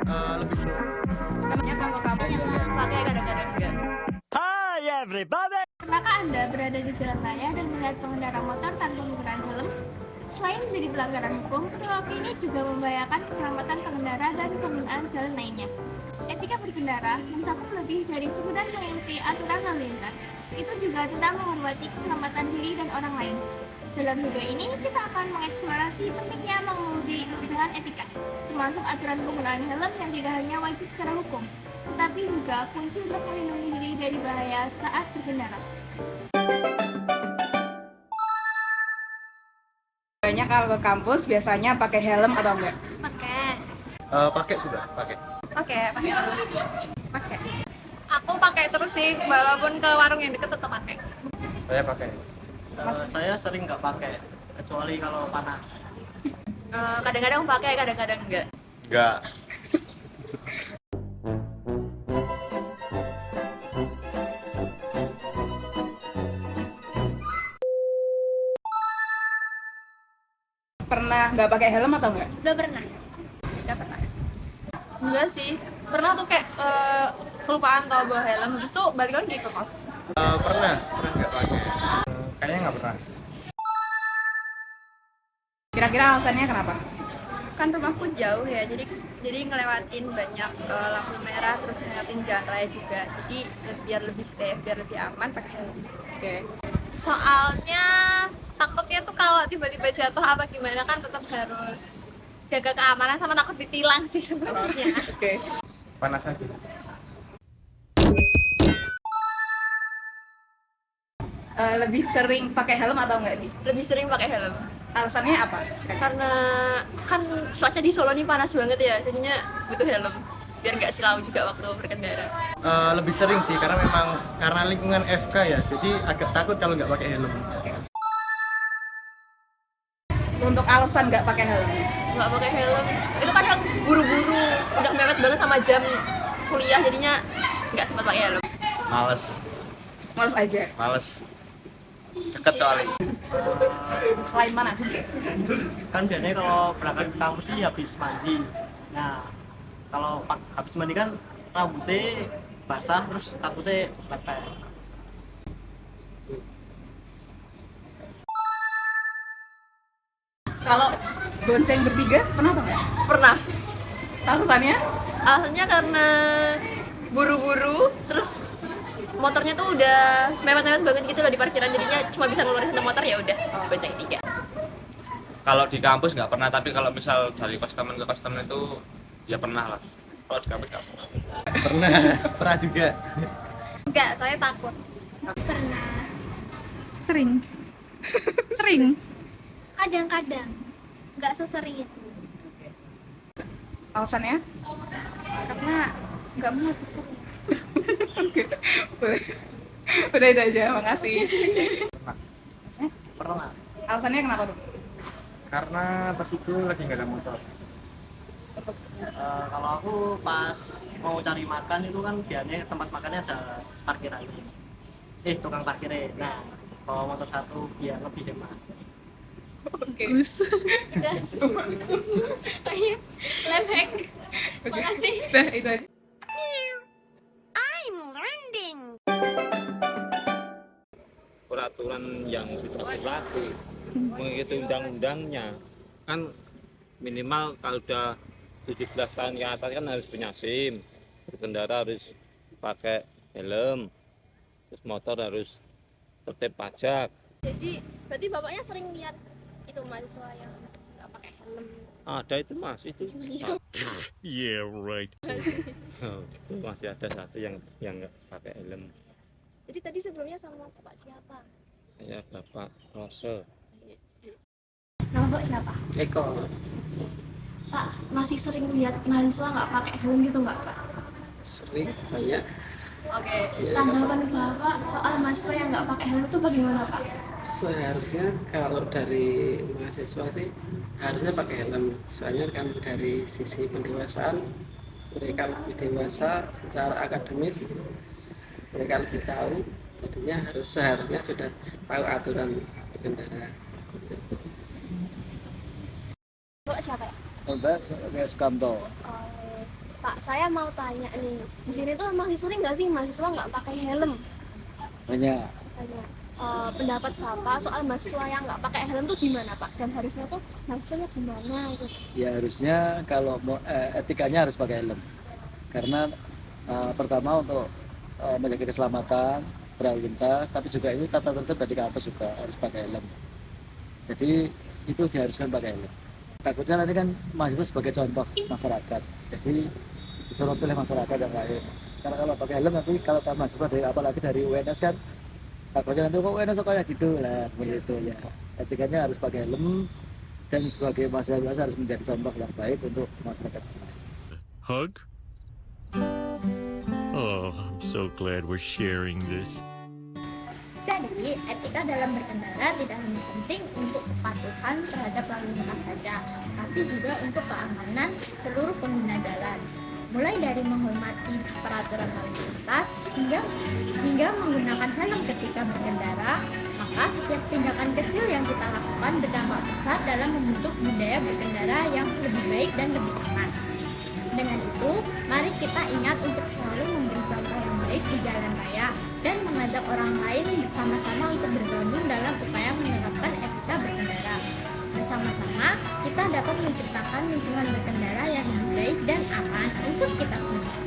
Lebih sering. Namanya kalau kamu Kadang pakai, kadang-kadang enggak. Hi everybody! pernahkah Anda berada di jalan raya dan melihat pengendara motor tanpa menggunakan helm? Selain menjadi pelanggaran hukum, perilaku ini juga membahayakan keselamatan pengendara dan penggunaan jalan lainnya. Etika berkendara mencakup lebih dari sekedar mengikuti aturan lalu lintas. Itu juga tentang menghormati keselamatan diri dan orang lain. Dalam video ini, kita akan mengeksplorasi pentingnya mengemudi dengan etika, termasuk aturan penggunaan helm yang tidak hanya wajib secara hukum, tetapi juga kunci untuk melindungi diri dari bahaya saat berkendara. Banyak kalau ke kampus biasanya pakai helm atau enggak? Pakai. Pakai sudah, pakai. Oke, pakai terus. Pakai. Aku pakai terus sih, walaupun ke warung yang deket tetap pakai. Saya pakai. Saya sering nggak pakai, kecuali kalau panas. Kadang-kadang pakai, kadang-kadang enggak. Enggak. Pernah nggak pakai helm atau enggak? Gak pernah. Enggak pernah. Enggak sih. Pernah tuh kayak kelupaan tau bawa helm, habis itu balik lagi ke kos. Pernah nggak pakai. Kayaknya nggak pernah. Kira-kira alasannya kenapa? Kan rumahku jauh ya, jadi ngelewatin banyak lampu merah, terus ngelewatin jalan raya juga. Jadi biar lebih safe, biar lebih aman pakai helm. Oke. Soalnya takutnya tuh kalau tiba-tiba jatuh apa gimana kan tetap harus jaga keamanan sama takut ditilang sih sebenarnya. Oke. Panas aja. Lebih sering pakai helm atau enggak nih? Lebih sering pakai helm. Alasannya apa? Karena kan cuaca di Solo ini panas banget ya, jadinya butuh helm biar nggak silau juga waktu berkendara. Lebih sering sih karena memang karena lingkungan FK ya, jadi agak takut kalau nggak pakai helm. Untuk alasan nggak pakai helm? Nggak pakai helm itu kadang buru-buru, udah mepet banget sama jam kuliah, jadinya nggak sempat pakai helm. Males. Males aja. Dekat soalnya. Selain panas. Kan biasanya kalau berangkat ke kampus sih habis mandi. Nah, kalau habis mandi kan rambutnya basah, terus takutnya lepek. Kalau bonceng bertiga pernah apa enggak? Pernah. Alasannya? Alasannya karena buru-buru, terus motornya tuh udah mepet-mepet banget gitu loh di parkiran, jadinya cuma bisa ngeluarin satu motor, ya udah bonceng tiga. Kalau di kampus nggak pernah, tapi kalau misal dari customer ke customer itu ya pernah lah. Kalau di kampus nggak pernah. Pernah juga. Enggak, saya takut. Pernah. Sering. Sering. Kadang-kadang. Nggak sesering itu. Alasannya? Karena nggak mau. Oke. Boleh. Udah itu aja, makasih. Pernah. Alasannya kenapa tuh? Karena pas itu lagi nggak ada motor. Kalau aku pas mau cari makan itu kan biasanya tempat makannya ada parkirannya. Tukang parkirnya. Nah, bawa motor satu biar lebih hemat. Oke. Ayo, lempeng. Makasih. Udah itu aja. Peraturan yang sudah berlaku mengikuti undang-undangnya kan minimal kalau udah 17 tahun ke atas kan harus punya SIM, berkendara harus pakai helm, terus motor harus tertib pajak. Jadi berarti bapaknya sering lihat itu mahasiswa yang nggak pakai helm. Ada itu mas, itu Yeah right. itu masih ada satu yang nggak pakai helm. Jadi tadi sebelumnya sama bapak siapa? Ya Bapak Rose. Nama Bapak siapa? Eko. Pak, masih sering lihat mahasiswa nggak pakai helm gitu nggak, Pak? Sering, banyak. Oke. Tanggapan Bapak soal mahasiswa yang nggak pakai helm itu bagaimana, Pak? Seharusnya kalau dari mahasiswa sih harusnya pakai helm, soalnya kan dari sisi pendewasaan mereka lebih dewasa secara akademis, mereka lebih tahu, jadinya seharusnya sudah tahu aturan berkendara. Bapak siapa ya? Bapak Sukamto. Pak, saya mau tanya nih, di sini tuh masih sering nggak sih mahasiswa nggak pakai helm? Banyak. Tanya. Pendapat Bapak soal mahasiswa yang nggak pakai helm tuh gimana Pak? Dan harusnya tuh mahasiswanya gimana gitu? Ya harusnya kalau mau etikanya harus pakai helm. Karena pertama untuk menjaga keselamatan berlalu lintas, tapi juga ini tata tertib dari kampus juga harus pakai helm. Jadi itu diharuskan pakai helm. Takutnya nanti kan mahasiswa sebagai contoh masyarakat, jadi disuruh pilih masyarakat yang lain. Karena kalau pakai helm nanti kalau mahasiswa dari apalagi dari UNS kan takutnya nanti kok UNS kayak gitu lah, seperti itu ya. Etikanya harus pakai helm dan sebagai mahasiswa harus menjadi contoh yang baik untuk masyarakat. Hug? Oh, I'm so glad we're sharing this. Jadi, etika dalam berkendara tidak hanya penting untuk kepatuhan terhadap lalu lintas saja, tapi juga untuk keamanan seluruh pengguna jalan. Mulai dari menghormati peraturan lalu lintas hingga menggunakan helm ketika berkendara, maka setiap tindakan kecil yang kita lakukan berdampak besar dalam membentuk budaya berkendara yang lebih baik dan lebih aman. Dengan itu, mari kita ingat untuk selalu memberi contoh yang baik di jalan raya dan mengajak orang lain bersama-sama untuk bergabung dalam upaya menerapkan etika berkendara. Bersama-sama, kita dapat menciptakan lingkungan berkendara yang lebih baik dan aman untuk kita semua.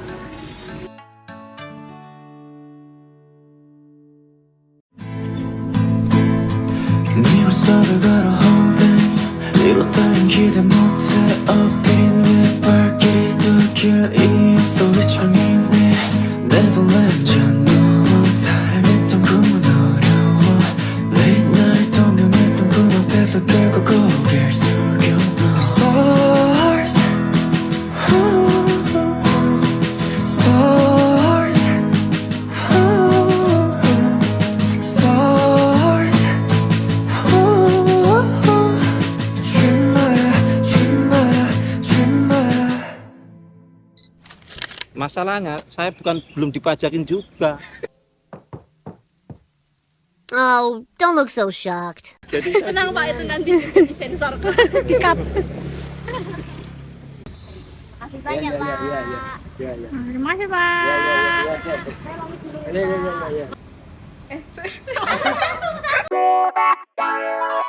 Masalahnya saya belum dipajakin juga. Oh, don't look so shocked. Tenang Pak, itu nanti juga disensor di-cut. Makasih banyak, Pak. Ya. Terima kasih, Pak. Saya pamit dulu. Ya. Pak.